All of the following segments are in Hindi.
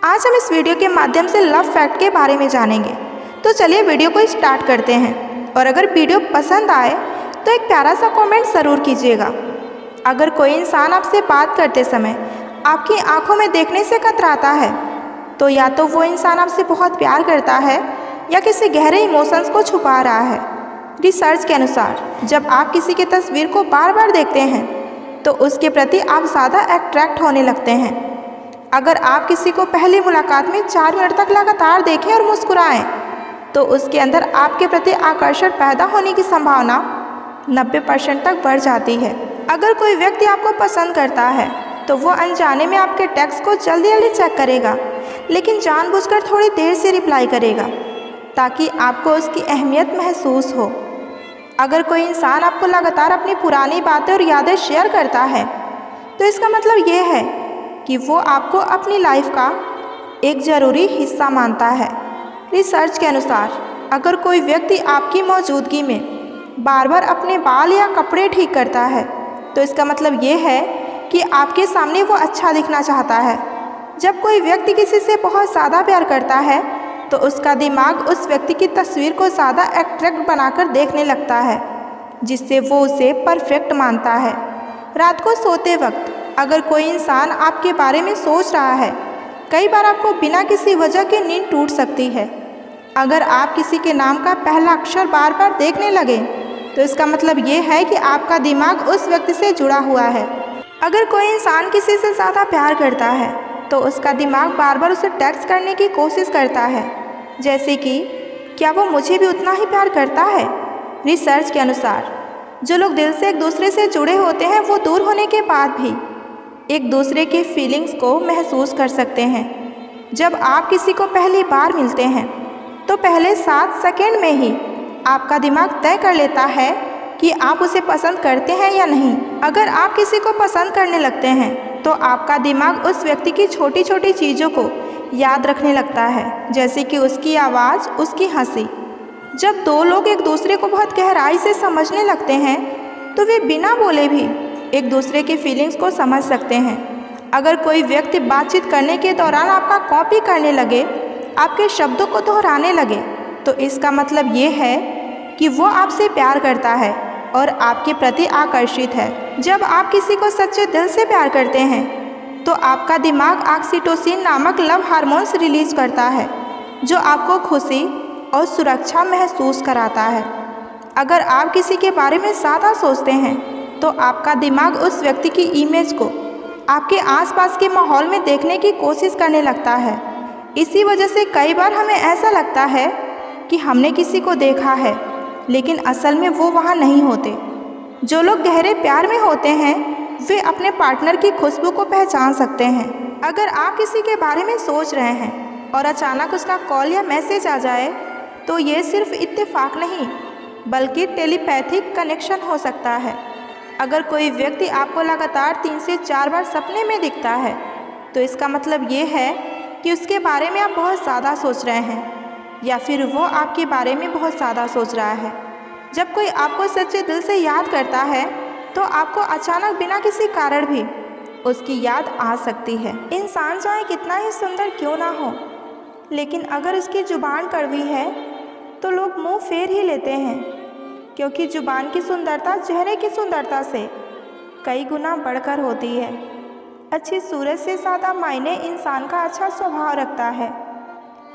आज हम इस वीडियो के माध्यम से लव फैक्ट के बारे में जानेंगे। तो चलिए वीडियो को स्टार्ट करते हैं। और अगर वीडियो पसंद आए तो एक प्यारा सा कमेंट ज़रूर कीजिएगा। अगर कोई इंसान आपसे बात करते समय आपकी आंखों में देखने से कतराता है तो या तो वो इंसान आपसे बहुत प्यार करता है या किसी गहरे इमोशंस को छुपा रहा है। रिसर्च के अनुसार जब आप किसी की तस्वीर को बार बार देखते हैं तो उसके प्रति आप ज़्यादा अट्रैक्ट होने लगते हैं। अगर आप किसी को पहली मुलाकात में 4 मिनट तक लगातार देखें और मुस्कुराएं तो उसके अंदर आपके प्रति आकर्षण पैदा होने की संभावना 90% तक बढ़ जाती है। अगर कोई व्यक्ति आपको पसंद करता है तो वो अनजाने में आपके टेक्स्ट को जल्दी जल्दी चेक करेगा, लेकिन जानबूझकर थोड़ी देर से रिप्लाई करेगा ताकि आपको उसकी अहमियत महसूस हो। अगर कोई इंसान आपको लगातार अपनी पुरानी बातें और यादें शेयर करता है तो इसका मतलब ये है कि वो आपको अपनी लाइफ का एक ज़रूरी हिस्सा मानता है। रिसर्च के अनुसार अगर कोई व्यक्ति आपकी मौजूदगी में बार बार अपने बाल या कपड़े ठीक करता है तो इसका मतलब ये है कि आपके सामने वो अच्छा दिखना चाहता है। जब कोई व्यक्ति किसी से बहुत ज़्यादा प्यार करता है तो उसका दिमाग उस व्यक्ति की तस्वीर को ज़्यादा अट्रैक्ट बनाकर देखने लगता है, जिससे वो उसे परफेक्ट मानता है। रात को सोते वक्त अगर कोई इंसान आपके बारे में सोच रहा है, कई बार आपको बिना किसी वजह के नींद टूट सकती है। अगर आप किसी के नाम का पहला अक्षर बार बार देखने लगे तो इसका मतलब ये है कि आपका दिमाग उस व्यक्ति से जुड़ा हुआ है। अगर कोई इंसान किसी से ज़्यादा प्यार करता है तो उसका दिमाग बार बार उसे टेक्स्ट करने की कोशिश करता है, जैसे कि क्या वो मुझे भी उतना ही प्यार करता है। रिसर्च के अनुसार जो लोग दिल से एक दूसरे से जुड़े होते हैं वो दूर होने के बाद भी एक दूसरे की फीलिंग्स को महसूस कर सकते हैं। जब आप किसी को पहली बार मिलते हैं तो पहले 7 सेकंड में ही आपका दिमाग तय कर लेता है कि आप उसे पसंद करते हैं या नहीं। अगर आप किसी को पसंद करने लगते हैं तो आपका दिमाग उस व्यक्ति की छोटी छोटी चीज़ों को याद रखने लगता है, जैसे कि उसकी आवाज़, उसकी हंसी। जब 2 लोग एक दूसरे को बहुत गहराई से समझने लगते हैं तो वे बिना बोले भी एक दूसरे की फीलिंग्स को समझ सकते हैं। अगर कोई व्यक्ति बातचीत करने के दौरान आपका कॉपी करने लगे, आपके शब्दों को दोहराने लगे, तो इसका मतलब ये है कि वो आपसे प्यार करता है और आपके प्रति आकर्षित है। जब आप किसी को सच्चे दिल से प्यार करते हैं तो आपका दिमाग ऑक्सीटोसिन नामक लव हार्मोन्स रिलीज करता है, जो आपको खुशी और सुरक्षा महसूस कराता है। अगर आप किसी के बारे में ज़्यादा सोचते हैं तो आपका दिमाग उस व्यक्ति की इमेज को आपके आसपास के माहौल में देखने की कोशिश करने लगता है। इसी वजह से कई बार हमें ऐसा लगता है कि हमने किसी को देखा है, लेकिन असल में वो वहाँ नहीं होते। जो लोग गहरे प्यार में होते हैं वे अपने पार्टनर की खुशबू को पहचान सकते हैं। अगर आप किसी के बारे में सोच रहे हैं और अचानक उसका कॉल या मैसेज आ जाए तो ये सिर्फ इत्तेफाक नहीं बल्कि टेलीपैथिक कनेक्शन हो सकता है। अगर कोई व्यक्ति आपको लगातार 3 से 4 बार सपने में दिखता है तो इसका मतलब ये है कि उसके बारे में आप बहुत ज़्यादा सोच रहे हैं या फिर वो आपके बारे में बहुत ज़्यादा सोच रहा है। जब कोई आपको सच्चे दिल से याद करता है तो आपको अचानक बिना किसी कारण भी उसकी याद आ सकती है। इंसान चाहे कितना ही सुंदर क्यों ना हो, लेकिन अगर उसकी ज़ुबान कड़वी है तो लोग मुंह फेर ही लेते हैं, क्योंकि ज़ुबान की सुंदरता चेहरे की सुंदरता से कई गुना बढ़कर होती है। अच्छी सूरत से ज़्यादा मायने इंसान का अच्छा स्वभाव रखता है,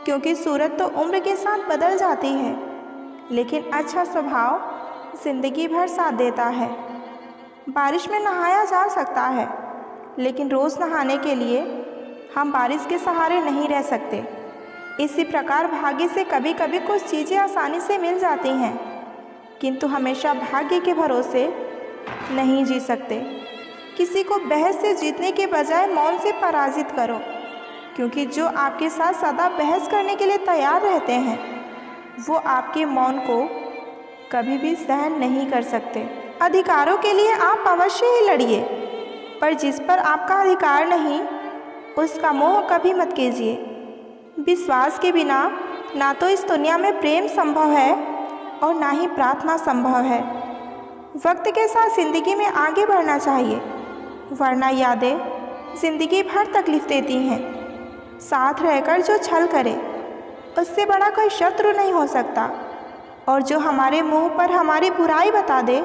क्योंकि सूरत तो उम्र के साथ बदल जाती है, लेकिन अच्छा स्वभाव ज़िंदगी भर साथ देता है। बारिश में नहाया जा सकता है, लेकिन रोज़ नहाने के लिए हम बारिश के सहारे नहीं रह सकते। इसी प्रकार भाग्य से कभी कभी कुछ चीज़ें आसानी से मिल जाती हैं, किंतु हमेशा भाग्य के भरोसे नहीं जी सकते। किसी को बहस से जीतने के बजाय मौन से पराजित करो, क्योंकि जो आपके साथ सदा बहस करने के लिए तैयार रहते हैं वो आपके मौन को कभी भी सहन नहीं कर सकते। अधिकारों के लिए आप अवश्य ही लड़िए, पर जिस पर आपका अधिकार नहीं उसका मोह कभी मत कीजिए। विश्वास के बिना ना तो इस दुनिया में प्रेम संभव है और ना ही प्रार्थना संभव है। वक्त के साथ ज़िंदगी में आगे बढ़ना चाहिए, वरना यादें ज़िंदगी भर तकलीफ़ देती हैं। साथ रहकर जो छल करे उससे बड़ा कोई शत्रु नहीं हो सकता, और जो हमारे मुंह पर हमारी बुराई बता दे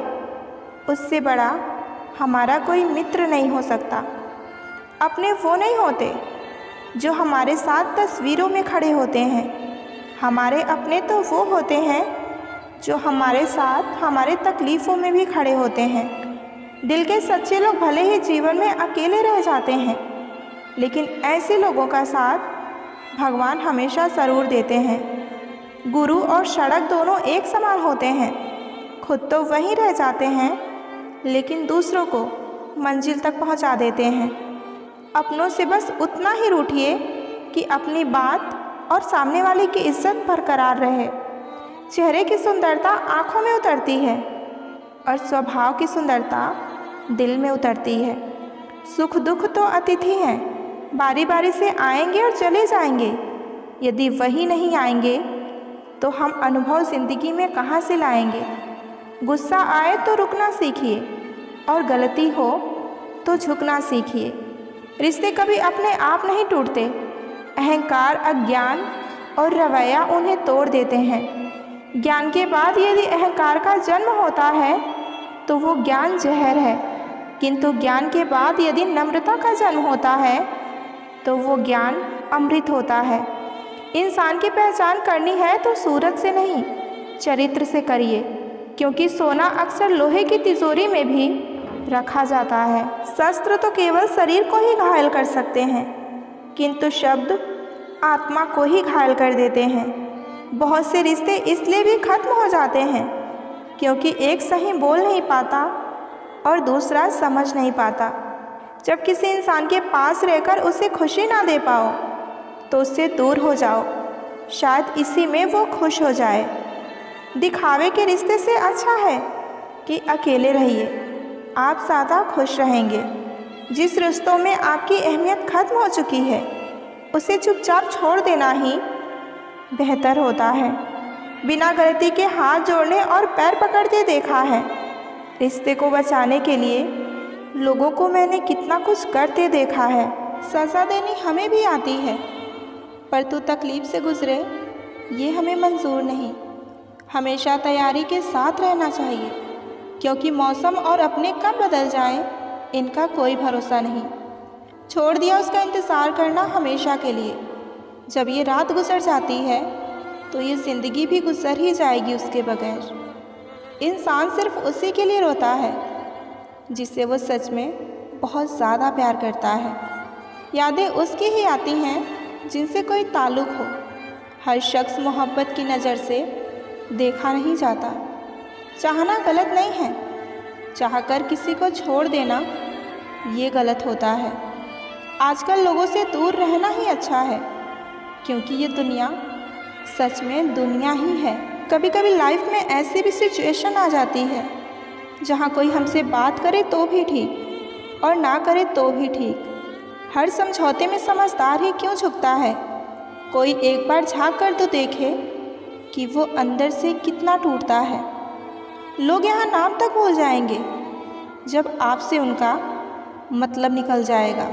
उससे बड़ा हमारा कोई मित्र नहीं हो सकता। अपने वो नहीं होते जो हमारे साथ तस्वीरों में खड़े होते हैं, हमारे अपने तो वो होते हैं जो हमारे साथ हमारे तकलीफ़ों में भी खड़े होते हैं। दिल के सच्चे लोग भले ही जीवन में अकेले रह जाते हैं, लेकिन ऐसे लोगों का साथ भगवान हमेशा ज़रूर देते हैं। गुरु और सड़क दोनों एक समान होते हैं। खुद तो वहीं रह जाते हैं, लेकिन दूसरों को मंजिल तक पहुंचा देते हैं। अपनों से बस उतना ही रूठिए कि अपनी बात और सामने वाले की इज्जत बरकरार रहे। चेहरे की सुंदरता आँखों में उतरती है और स्वभाव की सुंदरता दिल में उतरती है। सुख दुख तो अतिथि हैं, बारी बारी से आएंगे और चले जाएंगे। यदि वही नहीं आएंगे तो हम अनुभव ज़िंदगी में कहाँ से लाएंगे। गुस्सा आए तो रुकना सीखिए और गलती हो तो झुकना सीखिए। रिश्ते कभी अपने आप नहीं टूटते, अहंकार, अज्ञान और रवैया उन्हें तोड़ देते हैं। ज्ञान के बाद यदि अहंकार का जन्म होता है तो वो ज्ञान जहर है, किंतु ज्ञान के बाद यदि नम्रता का जन्म होता है तो वो ज्ञान अमृत होता है। इंसान की पहचान करनी है तो सूरत से नहीं, चरित्र से करिए, क्योंकि सोना अक्सर लोहे की तिजोरी में भी रखा जाता है। शस्त्र तो केवल शरीर को ही घायल कर सकते हैं, किंतु शब्द आत्मा को ही घायल कर देते हैं। बहुत से रिश्ते इसलिए भी खत्म हो जाते हैं क्योंकि एक सही बोल नहीं पाता और दूसरा समझ नहीं पाता। जब किसी इंसान के पास रहकर उसे खुशी ना दे पाओ तो उससे दूर हो जाओ, शायद इसी में वो खुश हो जाए। दिखावे के रिश्ते से अच्छा है कि अकेले रहिए, आप ज़्यादा खुश रहेंगे। जिस रिश्तों में आपकी अहमियत खत्म हो चुकी है उसे चुपचाप छोड़ देना ही बेहतर होता है। बिना गलती के हाथ जोड़ने और पैर पकड़ते देखा है। रिश्ते को बचाने के लिए लोगों को मैंने कितना कुछ करते देखा है। सज़ा देनी हमें भी आती है, पर तू तकलीफ़ से गुज़रे ये हमें मंजूर नहीं। हमेशा तैयारी के साथ रहना चाहिए, क्योंकि मौसम और अपने कब बदल जाएं इनका कोई भरोसा नहीं। छोड़ दिया उसका इंतज़ार करना हमेशा के लिए। जब ये रात गुजर जाती है तो ये ज़िंदगी भी गुजर ही जाएगी उसके बगैर। इंसान सिर्फ उसी के लिए रोता है जिससे वो सच में बहुत ज़्यादा प्यार करता है। यादें उसकी ही आती हैं जिनसे कोई ताल्लुक़ हो। हर शख्स मोहब्बत की नज़र से देखा नहीं जाता। चाहना गलत नहीं है, चाहकर किसी को छोड़ देना ये गलत होता है। आजकल लोगों से दूर रहना ही अच्छा है, क्योंकि ये दुनिया सच में दुनिया ही है। कभी कभी लाइफ में ऐसी भी सिचुएशन आ जाती है जहाँ कोई हमसे बात करे तो भी ठीक और ना करे तो भी ठीक। हर समझौते में समझदार ही क्यों झुकता है। कोई एक बार झांक कर तो देखे कि वो अंदर से कितना टूटता है। लोग यहाँ नाम तक भूल जाएंगे जब आपसे उनका मतलब निकल जाएगा।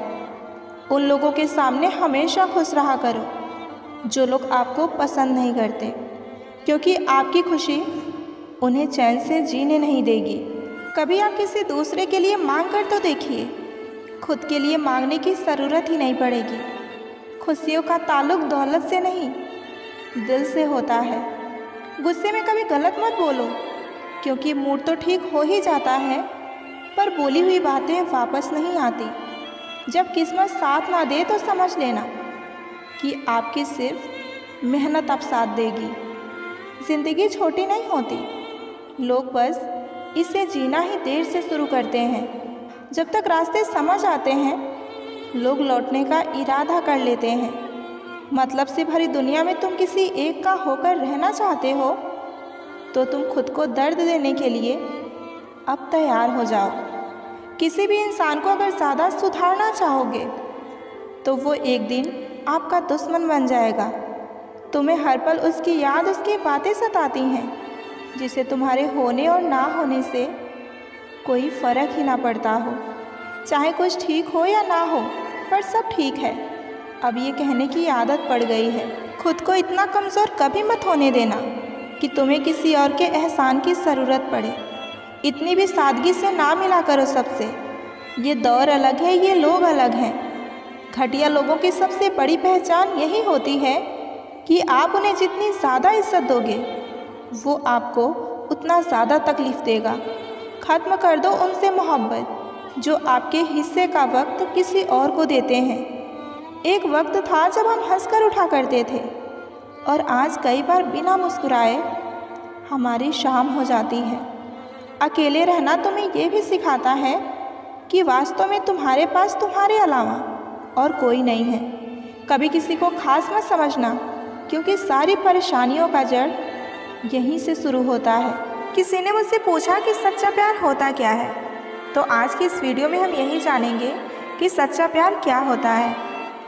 उन लोगों के सामने हमेशा खुश रहा करो जो लोग आपको पसंद नहीं करते, क्योंकि आपकी खुशी उन्हें चैन से जीने नहीं देगी। कभी आप किसी दूसरे के लिए मांग कर तो देखिए, खुद के लिए मांगने की ज़रूरत ही नहीं पड़ेगी। खुशियों का ताल्लुक दौलत से नहीं, दिल से होता है। गुस्से में कभी गलत मत बोलो, क्योंकि मूड तो ठीक हो ही जाता है, पर बोली हुई बातें वापस नहीं आती। जब किस्मत साथ ना दे तो समझ लेना कि आपकी सिर्फ मेहनत अब साथ देगी। ज़िंदगी छोटी नहीं होती, लोग बस इसे जीना ही देर से शुरू करते हैं। जब तक रास्ते समझ आते हैं लोग लौटने का इरादा कर लेते हैं। मतलब से भरी दुनिया में तुम किसी एक का होकर रहना चाहते हो तो तुम खुद को दर्द देने के लिए अब तैयार हो जाओ। किसी भी इंसान को अगर ज़्यादा सुधारना चाहोगे तो वो एक दिन आपका दुश्मन बन जाएगा। तुम्हें हर पल उसकी याद, उसकी बातें सताती हैं जिसे तुम्हारे होने और ना होने से कोई फ़र्क ही ना पड़ता हो। चाहे कुछ ठीक हो या ना हो, पर सब ठीक है। अब ये कहने की आदत पड़ गई है। खुद को इतना कमज़ोर कभी मत होने देना कि तुम्हें किसी और के एहसान की ज़रूरत पड़े। इतनी भी सादगी से ना मिला करो सबसे। ये दौर अलग है, ये लोग अलग हैं। घटिया लोगों की सबसे बड़ी पहचान यही होती है कि आप उन्हें जितनी ज़्यादा इज्जत दोगे वो आपको उतना ज़्यादा तकलीफ़ देगा। ख़त्म कर दो उनसे मोहब्बत जो आपके हिस्से का वक्त किसी और को देते हैं। एक वक्त था जब हम हंसकर उठा करते थे और आज कई बार बिना मुस्कुराए हमारी शाम हो जाती है। अकेले रहना तुम्हें ये भी सिखाता है कि वास्तव में तुम्हारे पास तुम्हारे अलावा और कोई नहीं है। कभी किसी को खास मत समझना क्योंकि सारी परेशानियों का जड़ यहीं से शुरू होता है। किसी ने मुझसे पूछा कि सच्चा प्यार होता क्या है, तो आज की इस वीडियो में हम यही जानेंगे कि सच्चा प्यार क्या होता है।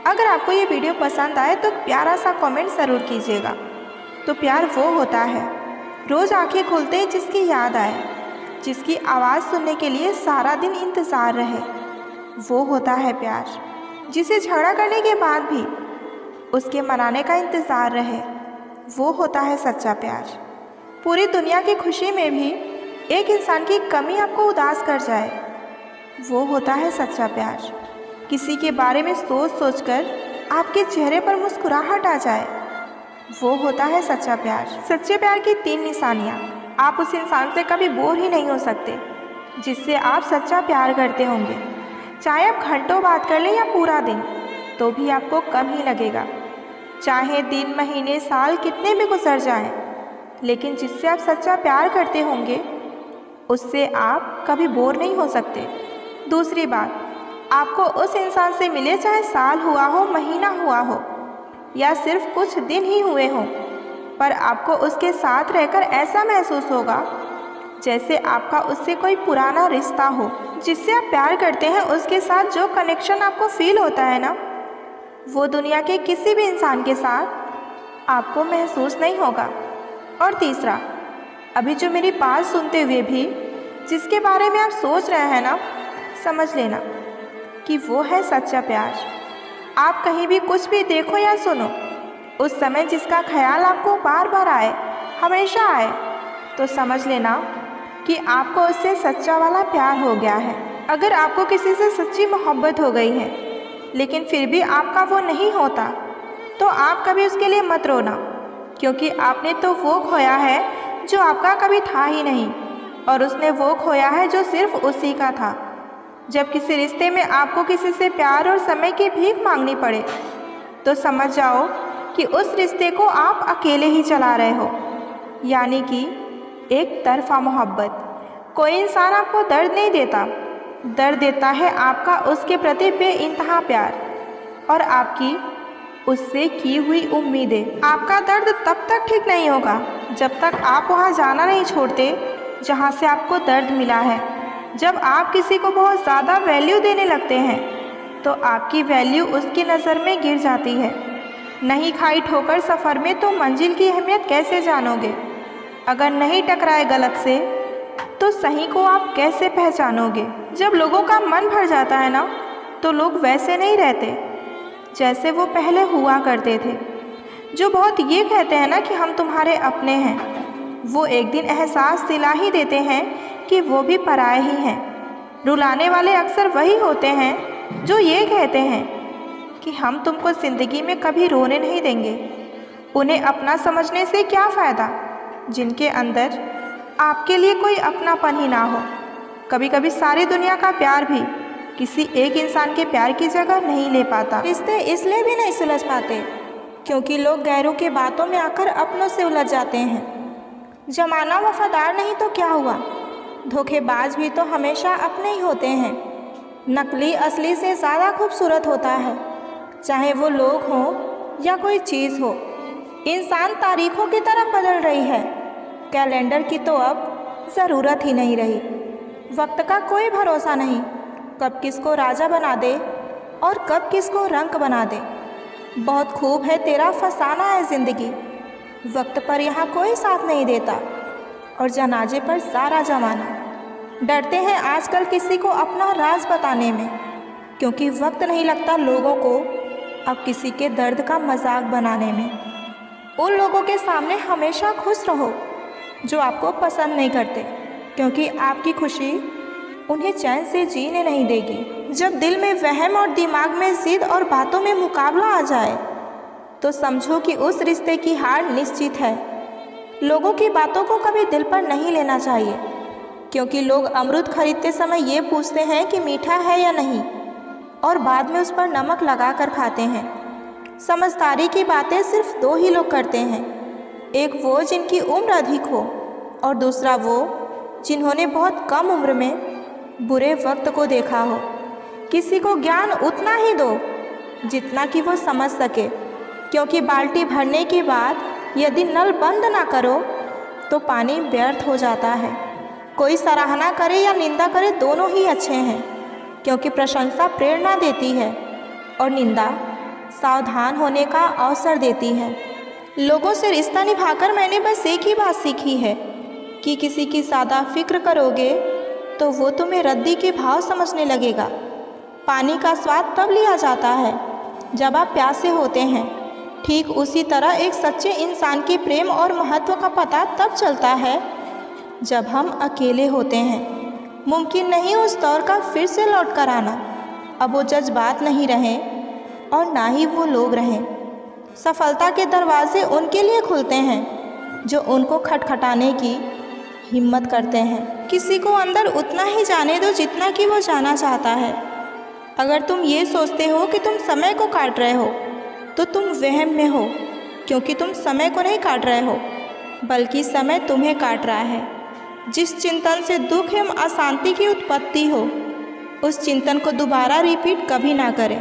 अगर आपको ये वीडियो पसंद आए तो प्यारा सा कमेंट ज़रूर कीजिएगा। तो प्यार वो होता है रोज़ आंखें खुलते ही जिसकी याद आए, जिसकी आवाज़ सुनने के लिए सारा दिन इंतज़ार रहे, वो होता है प्यार। जिसे झगड़ा करने के बाद भी उसके मनाने का इंतज़ार रहे, वो होता है सच्चा प्यार। पूरी दुनिया की खुशी में भी एक इंसान की कमी आपको उदास कर जाए, वो होता है सच्चा प्यार। किसी के बारे में सोच सोचकर आपके चेहरे पर मुस्कुराहट आ जाए, वो होता है सच्चा प्यार। सच्चे प्यार की 3 निशानियाँ। आप उस इंसान से कभी बोर ही नहीं हो सकते जिससे आप सच्चा प्यार करते होंगे। चाहे आप घंटों बात कर लें या पूरा दिन, तो भी आपको कम ही लगेगा। चाहे दिन, महीने, साल कितने भी गुजर जाएं, लेकिन जिससे आप सच्चा प्यार करते होंगे उससे आप कभी बोर नहीं हो सकते। दूसरी बात, आपको उस इंसान से मिले चाहे साल हुआ हो, महीना हुआ हो या सिर्फ कुछ दिन ही हुए हों, पर आपको उसके साथ रहकर ऐसा महसूस होगा जैसे आपका उससे कोई पुराना रिश्ता हो। जिससे आप प्यार करते हैं उसके साथ जो कनेक्शन आपको फील होता है ना, वो दुनिया के किसी भी इंसान के साथ आपको महसूस नहीं होगा। और तीसरा, अभी जो मेरी बात सुनते हुए भी जिसके बारे में आप सोच रहे हैं ना, समझ लेना कि वो है सच्चा प्यार। आप कहीं भी कुछ भी देखो या सुनो, उस समय जिसका ख्याल आपको बार बार आए, हमेशा आए, तो समझ लेना कि आपको उससे सच्चा वाला प्यार हो गया है। अगर आपको किसी से सच्ची मोहब्बत हो गई है लेकिन फिर भी आपका वो नहीं होता, तो आप कभी उसके लिए मत रोना, क्योंकि आपने तो वो खोया है जो आपका कभी था ही नहीं, और उसने वो खोया है जो सिर्फ उसी का था। जब किसी रिश्ते में आपको किसी से प्यार और समय की भीख मांगनी पड़े, तो समझ जाओ कि उस रिश्ते को आप अकेले ही चला रहे हो, यानी कि एक तरफा मोहब्बत। कोई इंसान आपको दर्द नहीं देता, दर्द देता है आपका उसके प्रति बेइंतहा प्यार और आपकी उससे की हुई उम्मीदें। आपका दर्द तब तक ठीक नहीं होगा जब तक आप वहाँ जाना नहीं छोड़ते जहाँ से आपको दर्द मिला है। जब आप किसी को बहुत ज़्यादा वैल्यू देने लगते हैं तो आपकी वैल्यू उसकी नज़र में गिर जाती है। नहीं खाई ठोकर सफ़र में तो मंजिल की अहमियत कैसे जानोगे? अगर नहीं टकराए गलत से तो सही को आप कैसे पहचानोगे? जब लोगों का मन भर जाता है ना, तो लोग वैसे नहीं रहते जैसे वो पहले हुआ करते थे। जो बहुत ये कहते हैं ना कि हम तुम्हारे अपने हैं, वो एक दिन एहसास दिला ही देते हैं कि वो भी पराए ही हैं। रुलाने वाले अक्सर वही होते हैं जो ये कहते हैं कि हम तुमको ज़िंदगी में कभी रोने नहीं देंगे। उन्हें अपना समझने से क्या फ़ायदा जिनके अंदर आपके लिए कोई अपनापन ही ना हो। कभी कभी सारी दुनिया का प्यार भी किसी एक इंसान के प्यार की जगह नहीं ले पाता। रिश्ते इसलिए भी नहीं सुलझ पाते क्योंकि लोग गैरों के बातों में आकर अपनों से उलझ जाते हैं। जमाना वफादार नहीं तो क्या हुआ, धोखेबाज भी तो हमेशा अपने ही होते हैं। नकली असली से ज़्यादा खूबसूरत होता है, चाहे वो लोग हों या कोई चीज़ हो। इंसान तारीखों की तरफ बदल रही है, कैलेंडर की तो अब ज़रूरत ही नहीं रही। वक्त का कोई भरोसा नहीं, कब किसको राजा बना दे और कब किसको रंक बना दे। बहुत खूब है तेरा फसाना है ज़िंदगी, वक्त पर यहाँ कोई साथ नहीं देता और जनाजे पर सारा जमाना। डरते हैं आजकल किसी को अपना राज बताने में, क्योंकि वक्त नहीं लगता लोगों को अब किसी के दर्द का मजाक बनाने में। उन लोगों के सामने हमेशा खुश रहो जो आपको पसंद नहीं करते, क्योंकि आपकी खुशी उन्हें चैन से जीने नहीं देगी। जब दिल में वहम और दिमाग में जिद और बातों में मुकाबला आ जाए तो समझो कि उस रिश्ते की हार निश्चित है। लोगों की बातों को कभी दिल पर नहीं लेना चाहिए, क्योंकि लोग अमरूद खरीदते समय ये पूछते हैं कि मीठा है या नहीं, और बाद में उस पर नमक लगा कर खाते हैं। समझदारी की बातें सिर्फ दो ही लोग करते हैं, एक वो जिनकी उम्र अधिक हो और दूसरा वो जिन्होंने बहुत कम उम्र में बुरे वक्त को देखा हो। किसी को ज्ञान उतना ही दो जितना कि वो समझ सके, क्योंकि बाल्टी भरने के बाद यदि नल बंद ना करो तो पानी व्यर्थ हो जाता है। कोई सराहना करे या निंदा करे दोनों ही अच्छे हैं, क्योंकि प्रशंसा प्रेरणा देती है और निंदा सावधान होने का अवसर देती है। लोगों से रिश्ता निभाकर मैंने बस एक ही बात सीखी है कि किसी की ज़्यादा फिक्र करोगे तो वो तुम्हें रद्दी के भाव समझने लगेगा। पानी का स्वाद तब लिया जाता है जब आप प्यासे होते हैं, ठीक उसी तरह एक सच्चे इंसान के प्रेम और महत्व का पता तब चलता है जब हम अकेले होते हैं। मुमकिन नहीं उस दौर का फिर से लौट कर आना। अब वो जज्बात नहीं रहें और ना ही वो लोग रहें। सफलता के दरवाजे उनके लिए खुलते हैं जो उनको खटखटाने की हिम्मत करते हैं। किसी को अंदर उतना ही जाने दो जितना कि वो जाना चाहता है। अगर तुम ये सोचते हो कि तुम समय को काट रहे हो तो तुम वहम में हो, क्योंकि तुम समय को नहीं काट रहे हो बल्कि समय तुम्हें काट रहा है। जिस चिंतन से दुख एवं अशांति की उत्पत्ति हो उस चिंतन को दोबारा रिपीट कभी ना करें।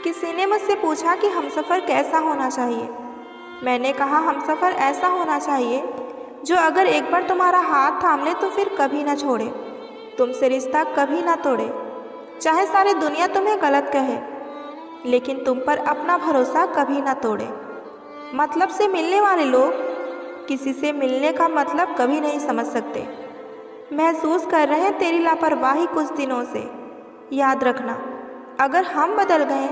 किसी ने मुझसे पूछा कि हमसफ़र कैसा होना चाहिए। मैंने कहा हमसफ़र ऐसा होना चाहिए जो अगर एक बार तुम्हारा हाथ थाम ले तो फिर कभी ना छोड़े, तुमसे रिश्ता कभी ना तोड़े। चाहे सारी दुनिया तुम्हें गलत कहे लेकिन तुम पर अपना भरोसा कभी ना तोड़े। मतलब से मिलने वाले लोग किसी से मिलने का मतलब कभी नहीं समझ सकते। महसूस कर रहे हैं तेरी लापरवाही कुछ दिनों से। याद रखना, अगर हम बदल गए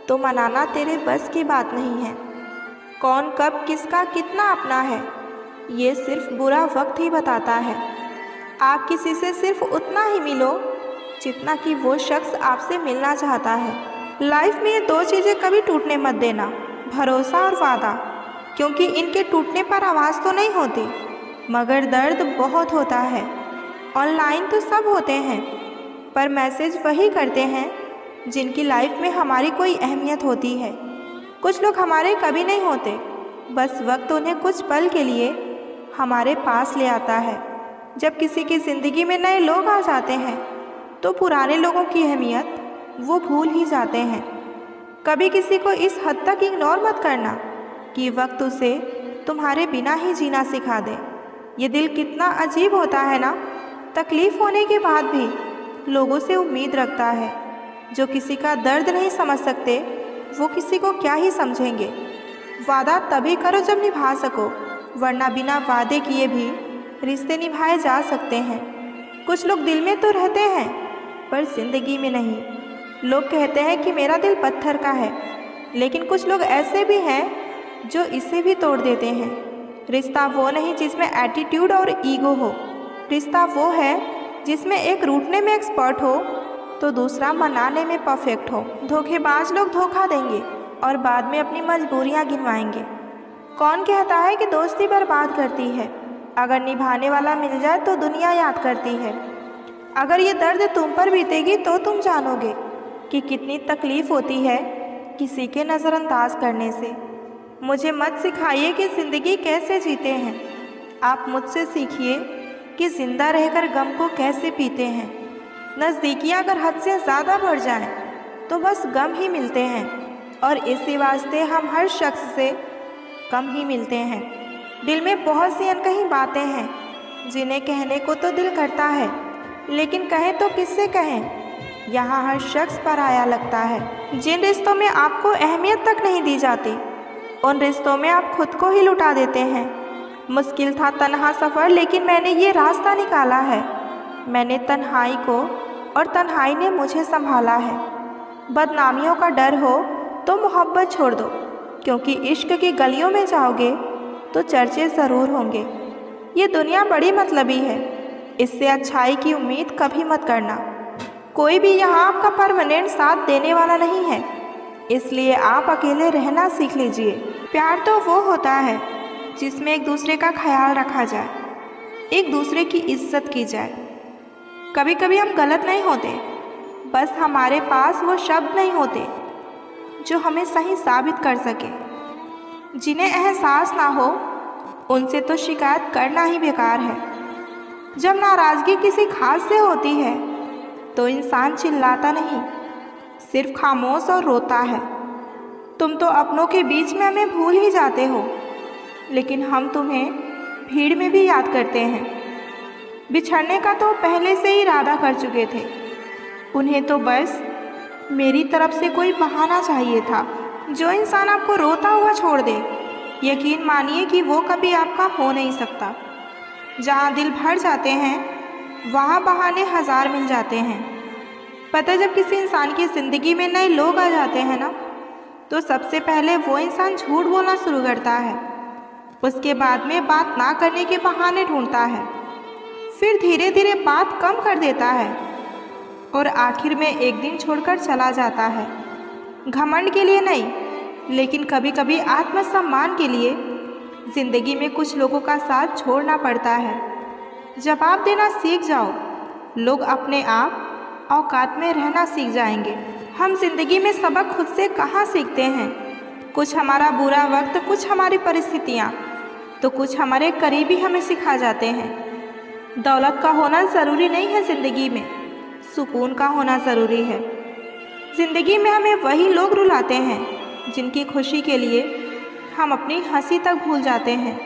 तो मनाना तेरे बस की बात नहीं है। कौन कब किसका कितना अपना है ये सिर्फ बुरा वक्त ही बताता है। आप किसी से सिर्फ उतना ही मिलो जितना कि वो शख्स आपसे मिलना चाहता है। लाइफ में ये दो चीज़ें कभी टूटने मत देना, भरोसा और वादा, क्योंकि इनके टूटने पर आवाज़ तो नहीं होती मगर दर्द बहुत होता है। ऑनलाइन तो सब होते हैं पर मैसेज वही करते हैं जिनकी लाइफ में हमारी कोई अहमियत होती है। कुछ लोग हमारे कभी नहीं होते, बस वक्त उन्हें कुछ पल के लिए हमारे पास ले आता है। जब किसी की ज़िंदगी में नए लोग आ जाते हैं तो पुराने लोगों की अहमियत वो भूल ही जाते हैं। कभी किसी को इस हद तक इग्नोर मत करना कि वक्त उसे तुम्हारे बिना ही जीना सिखा दे। ये दिल कितना अजीब होता है ना, तकलीफ़ होने के बाद भी लोगों से उम्मीद रखता है। जो किसी का दर्द नहीं समझ सकते वो किसी को क्या ही समझेंगे। वादा तभी करो जब निभा सको, वरना बिना वादे किए भी रिश्ते निभाए जा सकते हैं। कुछ लोग दिल में तो रहते हैं पर ज़िंदगी में नहीं। लोग कहते हैं कि मेरा दिल पत्थर का है, लेकिन कुछ लोग ऐसे भी हैं जो इसे भी तोड़ देते हैं। रिश्ता वो नहीं जिसमें एटीट्यूड और ईगो हो। रिश्ता वो है जिसमें एक रूठने में एक्सपर्ट हो तो दूसरा मनाने में परफेक्ट हो। धोखेबाज लोग धोखा देंगे और बाद में अपनी मजबूरियां गिनवाएंगे। कौन कहता है कि दोस्ती बर्बाद करती है? अगर निभाने वाला मिल जाए तो दुनिया याद करती है। अगर ये दर्द तुम पर बीतेगी तो तुम जानोगे कि कितनी तकलीफ़ होती है किसी के नज़रअंदाज करने से। मुझे मत सिखाइए कि ज़िंदगी कैसे जीते हैं, आप मुझसे सीखिए कि ज़िंदा रहकर गम को कैसे पीते हैं। नज़दीकियाँ अगर हद से ज़्यादा बढ़ जाएं तो बस गम ही मिलते हैं, और इसी वास्ते हम हर शख्स से कम ही मिलते हैं। दिल में बहुत सी अनकही बातें हैं जिन्हें कहने को तो दिल करता है, लेकिन कहें तो किससे कहें, यहाँ हर शख्स पराया लगता है। जिन रिश्तों में आपको अहमियत तक नहीं दी जाती उन रिश्तों में आप खुद को ही लुटा देते हैं। मुश्किल था तन्हा सफ़र, लेकिन मैंने ये रास्ता निकाला है। मैंने तन्हाई को और तन्हाई ने मुझे संभाला है। बदनामियों का डर हो तो मोहब्बत छोड़ दो, क्योंकि इश्क की गलियों में जाओगे तो चर्चे ज़रूर होंगे। ये दुनिया बड़ी मतलबी है, इससे अच्छाई की उम्मीद कभी मत करना। कोई भी यहाँ आपका परमानेंट साथ देने वाला नहीं है, इसलिए आप अकेले रहना सीख लीजिए। प्यार तो वो होता है जिसमें एक दूसरे का ख्याल रखा जाए, एक दूसरे की इज्जत की जाए। कभी कभी हम गलत नहीं होते, बस हमारे पास वो शब्द नहीं होते जो हमें सही साबित कर सके। जिन्हें एहसास ना हो उनसे तो शिकायत करना ही बेकार है। जब नाराज़गी किसी खास से होती है तो इंसान चिल्लाता नहीं, सिर्फ खामोश और रोता है। तुम तो अपनों के बीच में हमें भूल ही जाते हो, लेकिन हम तुम्हें भीड़ में भी याद करते हैं। बिछड़ने का तो पहले से ही इरादा कर चुके थे, उन्हें तो बस मेरी तरफ से कोई बहाना चाहिए था। जो इंसान आपको रोता हुआ छोड़ दे, यकीन मानिए कि वो कभी आपका हो नहीं सकता। जहाँ दिल भर जाते हैं वहाँ बहाने हज़ार मिल जाते हैं। पता है, जब किसी इंसान की ज़िंदगी में नए लोग आ जाते हैं ना, तो सबसे पहले वो इंसान झूठ बोलना शुरू करता है। उसके बाद में बात ना करने के बहाने ढूंढता है, फिर धीरे धीरे बात कम कर देता है और आखिर में एक दिन छोड़कर चला जाता है। घमंड के लिए नहीं, लेकिन कभी कभी आत्मसम्मान के लिए ज़िंदगी में कुछ लोगों का साथ छोड़ना पड़ता है। जवाब देना सीख जाओ, लोग अपने आप औकात में रहना सीख जाएंगे। हम जिंदगी में सबक खुद से कहाँ सीखते हैं? कुछ हमारा बुरा वक्त, कुछ हमारी परिस्थितियाँ, तो कुछ हमारे करीबी हमें सिखा जाते हैं। दौलत का होना ज़रूरी नहीं है ज़िंदगी में, सुकून का होना ज़रूरी है। ज़िंदगी में हमें वही लोग रुलाते हैं जिनकी खुशी के लिए हम अपनी हंसी तक भूल जाते हैं।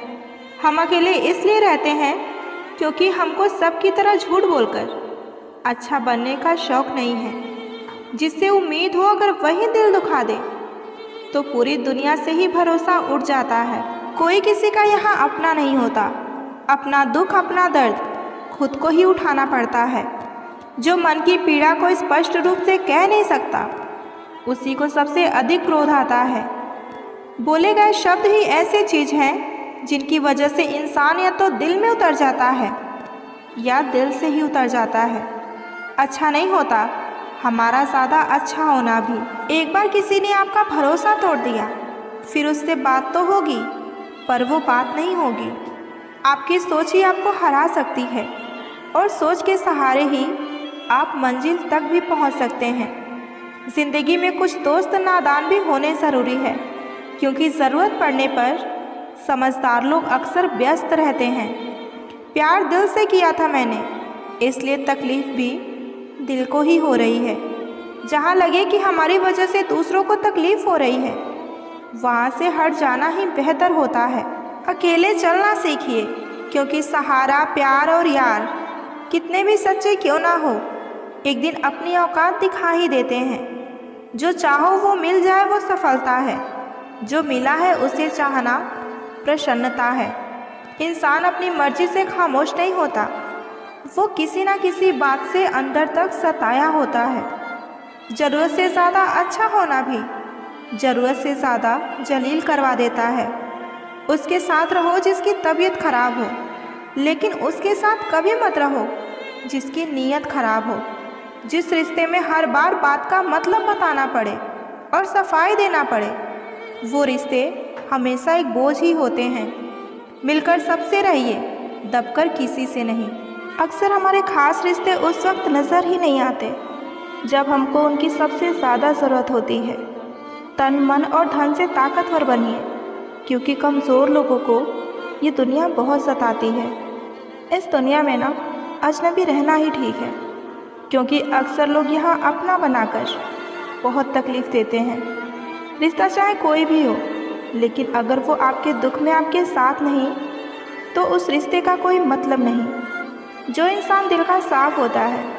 हम अकेले इसलिए रहते हैं क्योंकि हमको सबकी तरह झूठ बोलकर अच्छा बनने का शौक़ नहीं है। जिससे उम्मीद हो अगर वही दिल दुखा दे तो पूरी दुनिया से ही भरोसा उठ जाता है। कोई किसी का यहाँ अपना नहीं होता, अपना दुख अपना दर्द खुद को ही उठाना पड़ता है। जो मन की पीड़ा को स्पष्ट रूप से कह नहीं सकता, उसी को सबसे अधिक क्रोध आता है। बोले गए शब्द ही ऐसे चीज़ हैं जिनकी वजह से इंसान या तो दिल में उतर जाता है या दिल से ही उतर जाता है। अच्छा नहीं होता हमारा ज़्यादा अच्छा होना भी। एक बार किसी ने आपका भरोसा तोड़ दिया, फिर उससे बात तो होगी पर वो बात नहीं होगी। आपकी सोच ही आपको हरा सकती है और सोच के सहारे ही आप मंजिल तक भी पहुंच सकते हैं। ज़िंदगी में कुछ दोस्त नादान भी होने ज़रूरी है, क्योंकि ज़रूरत पड़ने पर समझदार लोग अक्सर व्यस्त रहते हैं। प्यार दिल से किया था मैंने, इसलिए तकलीफ़ भी दिल को ही हो रही है। जहाँ लगे कि हमारी वजह से दूसरों को तकलीफ़ हो रही है, वहाँ से हट जाना ही बेहतर होता है। अकेले चलना सीखिए, क्योंकि सहारा, प्यार और यार कितने भी सच्चे क्यों ना हो, एक दिन अपनी औकात दिखा ही देते हैं। जो चाहो वो मिल जाए वो सफलता है, जो मिला है उसे चाहना प्रसन्नता है। इंसान अपनी मर्जी से खामोश नहीं होता, वो किसी ना किसी बात से अंदर तक सताया होता है। ज़रूरत से ज़्यादा अच्छा होना भी ज़रूरत से ज़्यादा जलील करवा देता है। उसके साथ रहो जिसकी तबीयत खराब हो, लेकिन उसके साथ कभी मत रहो जिसकी नीयत खराब हो। जिस रिश्ते में हर बार बात का मतलब बताना पड़े और सफाई देना पड़े, वो रिश्ते हमेशा एक बोझ ही होते हैं। मिलकर सबसे रहिए, दबकर किसी से नहीं। अक्सर हमारे खास रिश्ते उस वक्त नज़र ही नहीं आते जब हमको उनकी सबसे ज़्यादा ज़रूरत होती है। तन, मन और धन से ताकतवर बनिए, क्योंकि कमज़ोर लोगों को ये दुनिया बहुत सताती है। इस दुनिया में ना अजनबी रहना ही ठीक है, क्योंकि अक्सर लोग यहाँ अपना बनाकर बहुत तकलीफ़ देते हैं। रिश्ता चाहे कोई भी हो, लेकिन अगर वो आपके दुख में आपके साथ नहीं तो उस रिश्ते का कोई मतलब नहीं। जो इंसान दिल का साफ होता है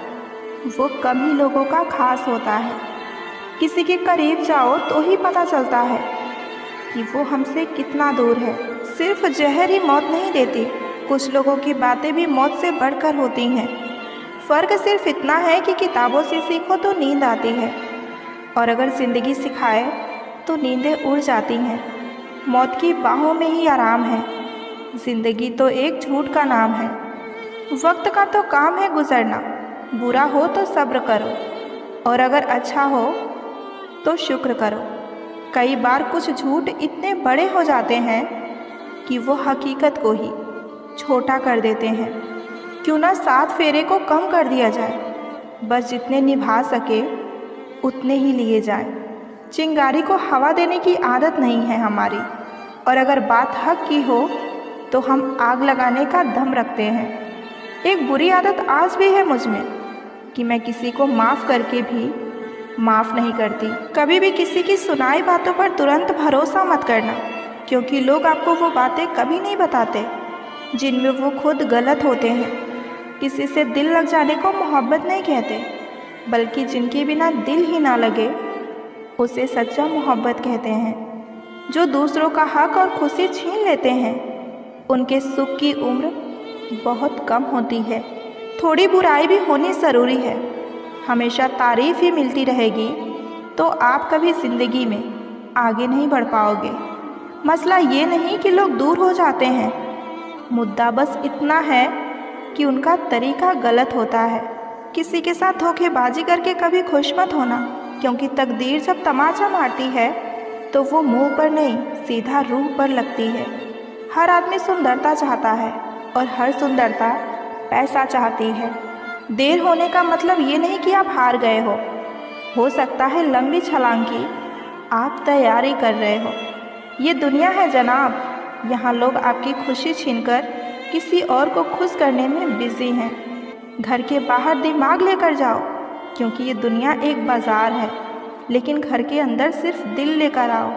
वो कम ही लोगों का खास होता है। किसी के करीब जाओ तो ही पता चलता है कि वो हमसे कितना दूर है। सिर्फ जहर ही मौत नहीं देती, कुछ लोगों की बातें भी मौत से बढ़कर होती हैं। फ़र्क सिर्फ इतना है कि किताबों से सीखो तो नींद आती है, और अगर ज़िंदगी सिखाए तो नींदें उड़ जाती हैं। मौत की बाहों में ही आराम है। ज़िंदगी तो एक झूठ का नाम है। वक्त का तो काम है गुजरना। बुरा हो तो सब्र करो, और अगर अच्छा हो तो शुक्र करो। कई बार कुछ झूठ इतने बड़े हो जाते हैं कि वो हकीकत को ही छोटा कर देते हैं। क्यों ना 7 फेरे को कम कर दिया जाए, बस जितने निभा सके उतने ही लिए जाए। चिंगारी को हवा देने की आदत नहीं है हमारी, और अगर बात हक की हो तो हम आग लगाने का दम रखते हैं। एक बुरी आदत आज भी है मुझ में कि मैं किसी को माफ़ करके भी माफ़ नहीं करती। कभी भी किसी की सुनाई बातों पर तुरंत भरोसा मत करना, क्योंकि लोग आपको वो बातें कभी नहीं बताते जिनमें वो खुद गलत होते हैं। किसी से दिल लग जाने को मोहब्बत नहीं कहते, बल्कि जिनके बिना दिल ही ना लगे उसे सच्चा मोहब्बत कहते हैं। जो दूसरों का हक और खुशी छीन लेते हैं उनके सुख की उम्र बहुत कम होती है। थोड़ी बुराई भी होनी ज़रूरी है। हमेशा तारीफ़ ही मिलती रहेगी तो आप कभी ज़िंदगी में आगे नहीं बढ़ पाओगे। मसला ये नहीं कि लोग दूर हो जाते हैं, मुद्दा बस इतना है कि उनका तरीका गलत होता है। किसी के साथ धोखेबाजी करके कभी खुश मत होना, क्योंकि तकदीर जब तमाचा मारती है तो वो मुंह पर नहीं सीधा रूह पर लगती है। हर आदमी सुंदरता चाहता है और हर सुंदरता पैसा चाहती है। देर होने का मतलब ये नहीं कि आप हार गए हो सकता है लंबी छलांग की आप तैयारी कर रहे हो। ये दुनिया है जनाब, यहाँ लोग आपकी खुशी छीनकर किसी और को खुश करने में बिजी हैं। घर के बाहर दिमाग लेकर जाओ, क्योंकि ये दुनिया एक बाज़ार है, लेकिन घर के अंदर सिर्फ दिल लेकर आओ,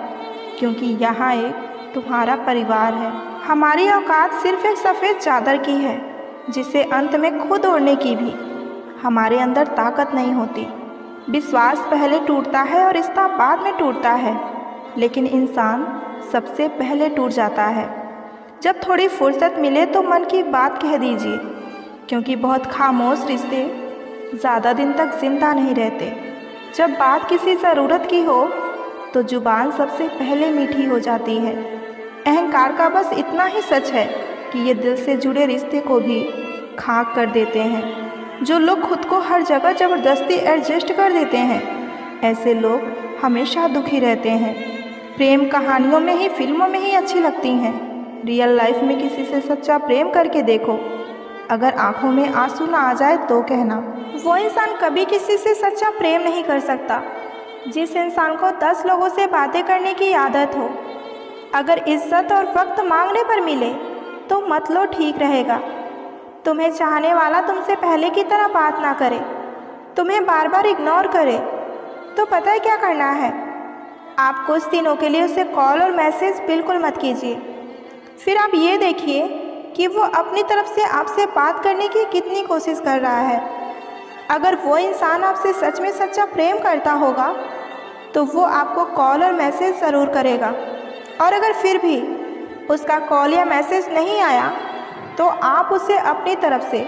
क्योंकि यहाँ एक तुम्हारा परिवार है। हमारी औकात सिर्फ एक सफ़ेद चादर की है, जिसे अंत में खुद ओढ़ने की भी हमारे अंदर ताकत नहीं होती। विश्वास पहले टूटता है और रिश्ता बाद में टूटता है, लेकिन इंसान सबसे पहले टूट जाता है। जब थोड़ी फुर्सत मिले तो मन की बात कह दीजिए, क्योंकि बहुत खामोश रिश्ते ज़्यादा दिन तक जिंदा नहीं रहते। जब बात किसी ज़रूरत की हो तो ज़ुबान सबसे पहले मीठी हो जाती है। अहंकार का बस इतना ही सच है कि ये दिल से जुड़े रिश्ते को भी खाक कर देते हैं। जो लोग खुद को हर जगह ज़बरदस्ती एडजस्ट कर देते हैं, ऐसे लोग हमेशा दुखी रहते हैं। प्रेम कहानियों में ही, फिल्मों में ही अच्छी लगती हैं। रियल लाइफ में किसी से सच्चा प्रेम करके देखो, अगर आंखों में आंसू ना आ जाए तो कहना। वो इंसान कभी किसी से सच्चा प्रेम नहीं कर सकता जिस इंसान को 10 लोगों से बातें करने की आदत हो। अगर इज्जत और वक्त मांगने पर मिले तो मत लो, ठीक रहेगा। तुम्हें चाहने वाला तुमसे पहले की तरह बात ना करे, तुम्हें बार बार इग्नोर करे, तो पता है क्या करना है? आप कुछ दिनों के लिए उसे कॉल और मैसेज बिल्कुल मत कीजिए। फिर आप ये देखिए कि वो अपनी तरफ से आपसे बात करने की कितनी कोशिश कर रहा है। अगर वो इंसान आपसे सच में सच्चा प्रेम करता होगा तो वो आपको कॉल और मैसेज ज़रूर करेगा। और अगर फिर भी उसका कॉल या मैसेज नहीं आया तो आप उसे अपनी तरफ से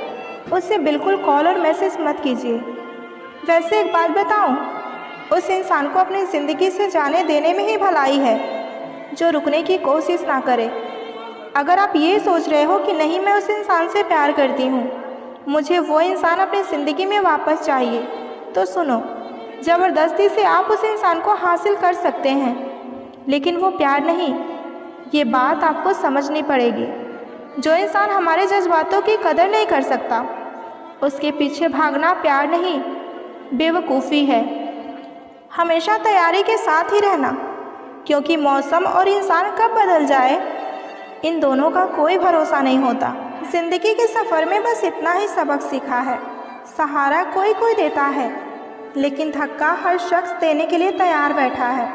उससे बिल्कुल कॉल और मैसेज मत कीजिए। वैसे एक बात बताऊं, उस इंसान को अपनी ज़िंदगी से जाने देने में ही भलाई है जो रुकने की कोशिश ना करे। अगर आप ये सोच रहे हो कि नहीं, मैं उस इंसान से प्यार करती हूँ, मुझे वो इंसान अपनी ज़िंदगी में वापस चाहिए, तो सुनो, ज़बरदस्ती से आप उस इंसान को हासिल कर सकते हैं, लेकिन वो प्यार नहीं। ये बात आपको समझनी पड़ेगी। जो इंसान हमारे जज्बातों की कदर नहीं कर सकता, उसके पीछे भागना प्यार नहीं, बेवकूफ़ी है। हमेशा तैयारी के साथ ही रहना, क्योंकि मौसम और इंसान कब बदल जाए, इन दोनों का कोई भरोसा नहीं होता। ज़िंदगी के सफ़र में बस इतना ही सबक सीखा है, सहारा कोई कोई देता है, लेकिन धक्का हर शख्स देने के लिए तैयार बैठा है।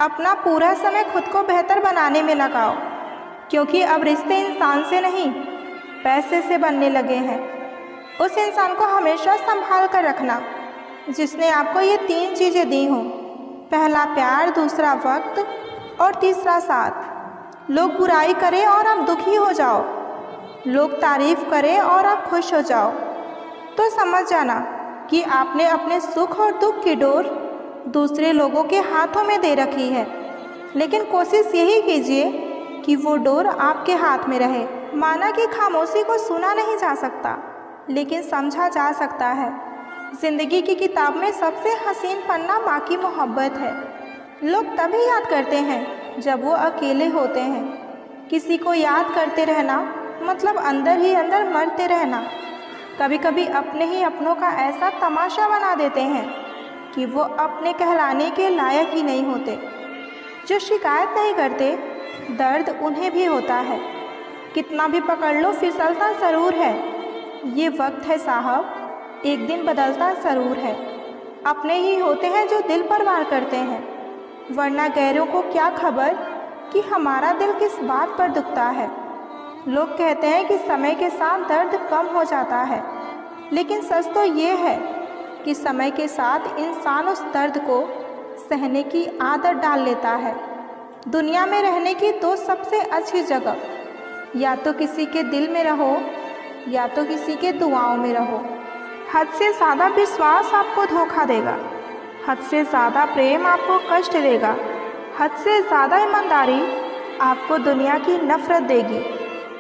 अपना पूरा समय खुद को बेहतर बनाने में लगाओ, क्योंकि अब रिश्ते इंसान से नहीं पैसे से बनने लगे हैं। उस इंसान को हमेशा संभाल कर रखना जिसने आपको ये 3 चीज़ें दी हों। पहला प्यार, दूसरा वक्त और तीसरा साथ। लोग बुराई करें और आप दुखी हो जाओ, लोग तारीफ़ करें और आप खुश हो जाओ, तो समझ जाना कि आपने अपने सुख और दुख की डोर दूसरे लोगों के हाथों में दे रखी है, लेकिन कोशिश यही कीजिए कि वो डोर आपके हाथ में रहे। माना कि खामोशी को सुना नहीं जा सकता, लेकिन समझा जा सकता है। ज़िंदगी की किताब में सबसे हसीन पन्ना माँ की मोहब्बत है। लोग तभी याद करते हैं जब वो अकेले होते हैं। किसी को याद करते रहना मतलब अंदर ही अंदर मरते रहना। कभी कभी अपने ही अपनों का ऐसा तमाशा बना देते हैं कि वो अपने कहलाने के लायक ही नहीं होते। जो शिकायत नहीं करते, दर्द उन्हें भी होता है। कितना भी पकड़ लो फिसलता ज़रूर है। ये वक्त है साहब, एक दिन बदलता ज़रूर है। अपने ही होते हैं जो दिल पर वार करते हैं, वरना गैरों को क्या खबर कि हमारा दिल किस बात पर दुखता है। लोग कहते हैं कि समय के साथ दर्द कम हो जाता है, लेकिन सच तो ये है कि समय के साथ इंसान उस दर्द को सहने की आदत डाल लेता है। दुनिया में रहने की दो सबसे अच्छी जगह, या तो किसी के दिल में रहो या तो किसी के दुआओं में रहो। हद से ज़्यादा विश्वास आपको धोखा देगा, हद से ज़्यादा प्रेम आपको कष्ट देगा, हद से ज़्यादा ईमानदारी आपको दुनिया की नफ़रत देगी।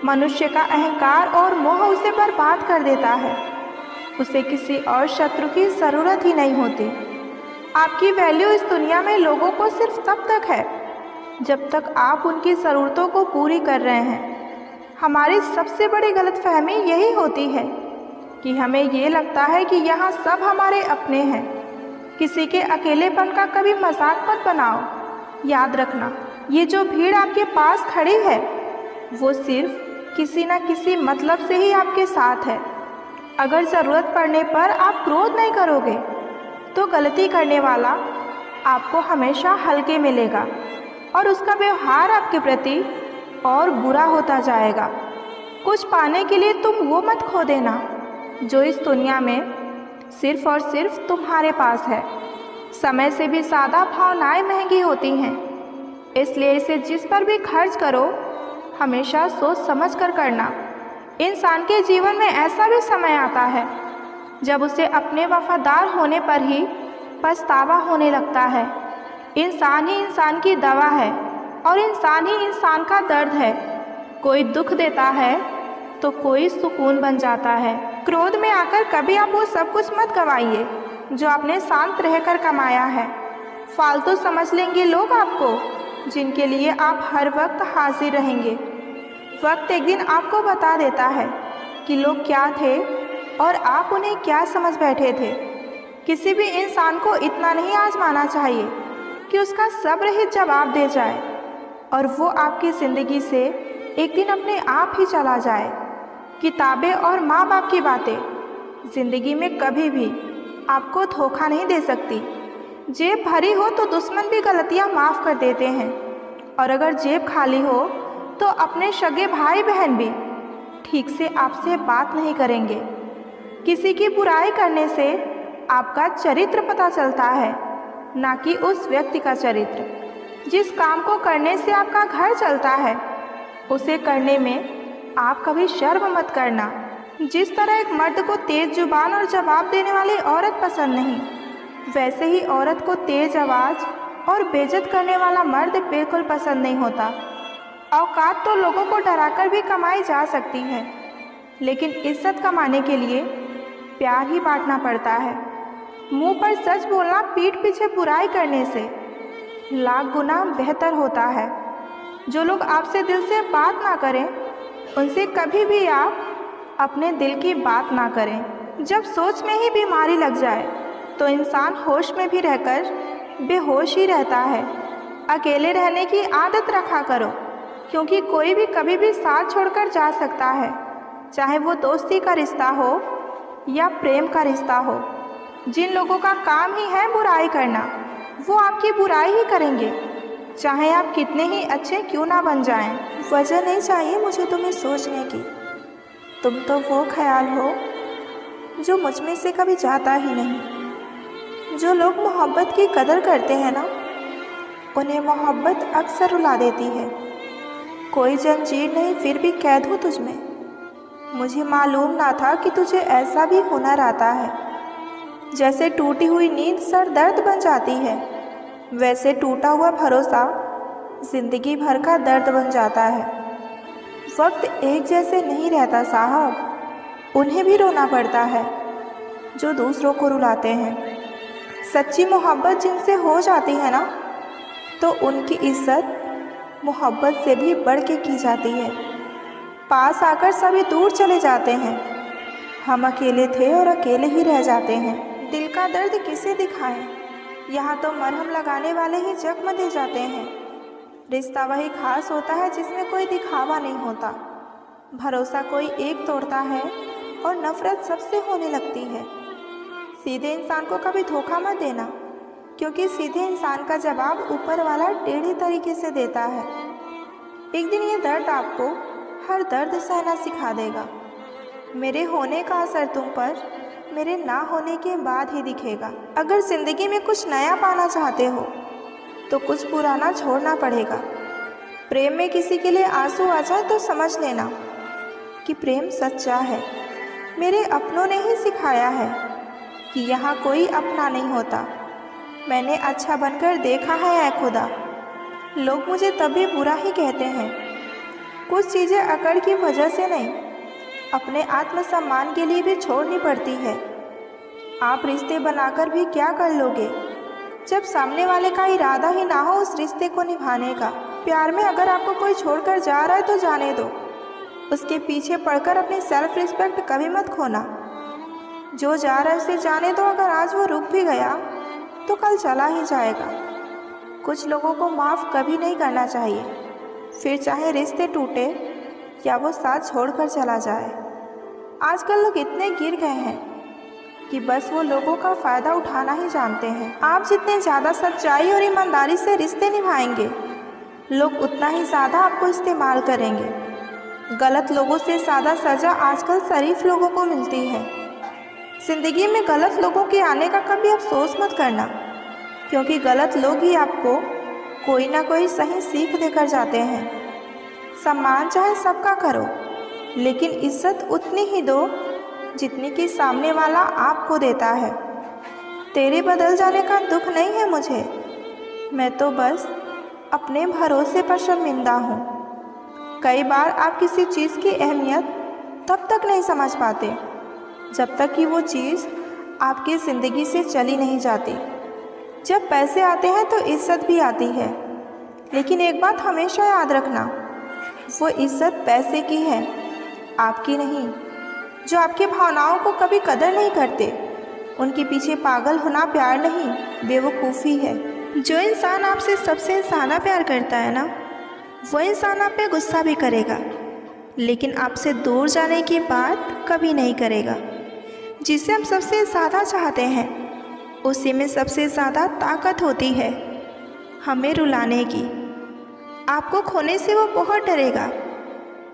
मनुष्य का अहंकार और मोह उसे बर्बाद कर देता है। उसे किसी और शत्रु की ज़रूरत ही नहीं होती। आपकी वैल्यू इस दुनिया में लोगों को सिर्फ तब तक है जब तक आप उनकी ज़रूरतों को पूरी कर रहे हैं। हमारी सबसे बड़ी गलतफहमी यही होती है कि हमें ये लगता है कि यहाँ सब हमारे अपने हैं। किसी के अकेलेपन का कभी मजाक मत बनाओ। याद रखना, ये जो भीड़ आपके पास खड़ी है वो सिर्फ किसी न किसी मतलब से ही आपके साथ है। अगर ज़रूरत पड़ने पर आप क्रोध नहीं करोगे तो गलती करने वाला आपको हमेशा हल्के मिलेगा और उसका व्यवहार आपके प्रति और बुरा होता जाएगा। कुछ पाने के लिए तुम वो मत खो देना जो इस दुनिया में सिर्फ और सिर्फ तुम्हारे पास है। समय से भी ज़्यादा भावनाएं महंगी होती हैं, इसलिए इसे जिस पर भी खर्च करो हमेशा सोच समझ कर करना। इंसान के जीवन में ऐसा भी समय आता है जब उसे अपने वफादार होने पर ही पछतावा होने लगता है। इंसान ही इंसान की दवा है और इंसान ही इंसान का दर्द है। कोई दुख देता है तो कोई सुकून बन जाता है। क्रोध में आकर कभी आप वो सब कुछ मत गवाइए जो आपने शांत रहकर कमाया है। फालतू समझ लेंगे लोग आपको, जिनके लिए आप हर वक्त हाजिर रहेंगे। वक्त एक दिन आपको बता देता है कि लोग क्या थे और आप उन्हें क्या समझ बैठे थे। किसी भी इंसान को इतना नहीं आजमाना चाहिए कि उसका सब्र ही जवाब दे जाए और वो आपकी ज़िंदगी से एक दिन अपने आप ही चला जाए। किताबें और माँ बाप की बातें ज़िंदगी में कभी भी आपको धोखा नहीं दे सकती। जेब भरी हो तो दुश्मन भी गलतियाँ माफ़ कर देते हैं, और अगर जेब खाली हो तो अपने सगे भाई बहन भी ठीक से आपसे बात नहीं करेंगे। किसी की बुराई करने से आपका चरित्र पता चलता है, ना कि उस व्यक्ति का चरित्र। जिस काम को करने से आपका घर चलता है उसे करने में आप कभी शर्म मत करना। जिस तरह एक मर्द को तेज जुबान और जवाब देने वाली औरत पसंद नहीं, वैसे ही औरत को तेज आवाज़ और बेइज्जत करने वाला मर्द बिल्कुल पसंद नहीं होता। औकात तो लोगों को डराकर भी कमाई जा सकती है, लेकिन इज्जत कमाने के लिए प्यार ही बांटना पड़ता है। मुंह पर सच बोलना पीठ पीछे बुराई करने से लाख गुना बेहतर होता है। जो लोग आपसे दिल से बात ना करें उनसे कभी भी आप अपने दिल की बात ना करें। जब सोच में ही बीमारी लग जाए तो इंसान होश में भी रहकर बेहोश ही रहता है। अकेले रहने की आदत रखा करो, क्योंकि कोई भी कभी भी साथ छोड़कर जा सकता है, चाहे वो दोस्ती का रिश्ता हो या प्रेम का रिश्ता हो। जिन लोगों का काम ही है बुराई करना, वो आपकी बुराई ही करेंगे, चाहे आप कितने ही अच्छे क्यों ना बन जाएं। वजह नहीं चाहिए मुझे तुम्हें सोचने की, तुम तो वो ख्याल हो जो मुझ में से कभी जाता ही नहीं। जो लोग मोहब्बत की कदर करते हैं ना, उन्हें मोहब्बत अक्सर रुला देती है। कोई जंजीर नहीं फिर भी कैद हूँ तुझमें। मुझे मालूम ना था कि तुझे ऐसा भी हुनर आता है। जैसे टूटी हुई नींद सर दर्द बन जाती है, वैसे टूटा हुआ भरोसा जिंदगी भर का दर्द बन जाता है। वक्त एक जैसे नहीं रहता साहब, उन्हें भी रोना पड़ता है जो दूसरों को रुलाते हैं। सच्ची मोहब्बत जिनसे हो जाती है ना, तो उनकी इज्जत मोहब्बत से भी बढ़ के की जाती है। पास आकर सभी दूर चले जाते हैं, हम अकेले थे और अकेले ही रह जाते हैं। दिल का दर्द किसे दिखाएं, यहाँ तो मरहम लगाने वाले ही जख्म दे जाते हैं। रिश्ता वही खास होता है जिसमें कोई दिखावा नहीं होता। भरोसा कोई एक तोड़ता है और नफरत सबसे होने लगती है। सीधे इंसान को कभी धोखा मत देना, क्योंकि सीधे इंसान का जवाब ऊपर वाला टेढ़े तरीके से देता है। एक दिन ये दर्द आपको हर दर्द सहना सिखा देगा। मेरे होने का असर तुम पर मेरे ना होने के बाद ही दिखेगा। अगर ज़िंदगी में कुछ नया पाना चाहते हो तो कुछ पुराना छोड़ना पड़ेगा। प्रेम में किसी के लिए आंसू आ जाए तो समझ लेना कि प्रेम सच्चा है। मेरे अपनों ने ही सिखाया है कि यहाँ कोई अपना नहीं होता। मैंने अच्छा बनकर देखा है ऐ खुदा, लोग मुझे तभी बुरा ही कहते हैं। कुछ चीज़ें अकड़ की वजह से नहीं, अपने आत्मसम्मान के लिए भी छोड़नी पड़ती है। आप रिश्ते बनाकर भी क्या कर लोगे जब सामने वाले का इरादा ही ना हो उस रिश्ते को निभाने का। प्यार में अगर आपको कोई छोड़कर जा रहा है तो जाने दो, उसके पीछे पड़कर अपनी सेल्फ रिस्पेक्ट कभी मत खोना। जो जा रहा है उसे जाने दो, अगर आज वो रुक भी गया तो कल चला ही जाएगा। कुछ लोगों को माफ़ कभी नहीं करना चाहिए, फिर चाहे रिश्ते टूटे या वो साथ छोड़कर चला जाए। आजकल लोग इतने गिर गए हैं कि बस वो लोगों का फ़ायदा उठाना ही जानते हैं। आप जितने ज़्यादा सच्चाई और ईमानदारी से रिश्ते निभाएंगे, लोग उतना ही ज़्यादा आपको इस्तेमाल करेंगे। गलत लोगों से ज़्यादा सज़ा आजकल शरीफ लोगों को मिलती है। ज़िंदगी में गलत लोगों के आने का कभी अफसोस मत करना, क्योंकि गलत लोग ही आपको कोई ना कोई सही सीख देकर जाते हैं। सम्मान चाहे सबका करो, लेकिन इज्जत उतनी ही दो जितनी कि सामने वाला आपको देता है। तेरे बदल जाने का दुख नहीं है मुझे, मैं तो बस अपने भरोसे पर शर्मिंदा हूँ। कई बार आप किसी चीज़ की अहमियत तब तक नहीं समझ पाते जब तक कि वो चीज़ आपकी ज़िंदगी से चली नहीं जाती। जब पैसे आते हैं तो इज़्ज़त भी आती है, लेकिन एक बात हमेशा याद रखना, वो इज़्ज़त पैसे की है, आपकी नहीं। जो आपकी भावनाओं को कभी कदर नहीं करते, उनके पीछे पागल होना प्यार नहीं, बेवकूफ़ी है। जो इंसान आपसे सबसे ज़्यादा प्यार करता है ना, वो इंसान आप पे गुस्सा भी करेगा, लेकिन आपसे दूर जाने की बात कभी नहीं करेगा। जिसे हम सबसे ज़्यादा चाहते हैं, उसी में सबसे ज़्यादा ताकत होती है हमें रुलाने की। आपको खोने से वो बहुत डरेगा।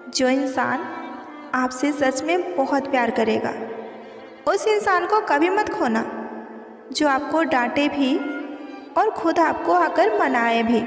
जो इंसान आपसे सच में बहुत प्यार करेगा, उस इंसान को कभी मत खोना जो आपको डांटे भी और खुद आपको आकर मनाए भी।